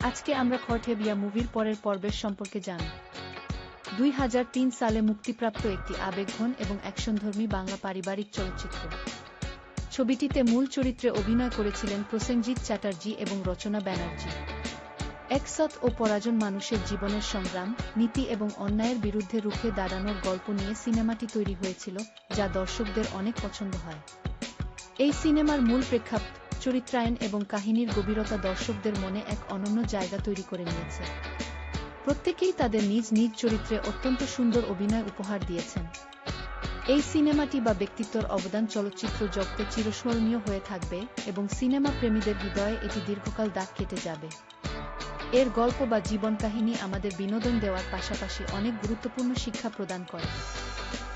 আজকে আমরা খরঠেবিয়া মুভির পরের পর্বের সম্পর্কে জানব। 2003 সালে মুক্তিপ্রাপ্ত একটি আবেগঘন এবং অ্যাকশনধর্মী বাংলা পারিবারিক চলচ্চিত্র। ছবিটিতে মূল চরিত্রে অভিনয় করেছিলেন প্রসেনজিৎ চ্যাটার্জি এবং রচনা ব্যানার্জি। এক সৎ ও পরাজন মানুষের জীবনের সংগ্রাম, নীতি এবং অন্যায়ের বিরুদ্ধে রুখে দাঁড়ানোর গল্প নিয়ে সিনেমাটি তৈরি হয়েছিল, যা দর্শকদের অনেক পছন্দ হয়। এই সিনেমার মূল প্রেক্ষাপট, চরিত্রায়ন এবং কাহিনীর গভীরতা দর্শকদের মনে এক অনন্য জায়গা তৈরি করে নিয়েছে। প্রত্যেকেই তাদের নিজ নিজ চরিত্রে অত্যন্ত সুন্দর অভিনয় উপহার দিয়েছেন। এই সিনেমাটি বা ব্যক্তিত্বর অবদান চলচ্চিত্র জগতে চিরস্মরণীয় হয়ে থাকবে এবং সিনেমা প্রেমীদের হৃদয়ে এটি দীর্ঘকাল দাগ কেটে যাবে। এর গল্প বা জীবন কাহিনী আমাদের বিনোদন দেওয়ার পাশাপাশি অনেক গুরুত্বপূর্ণ শিক্ষা প্রদান করে।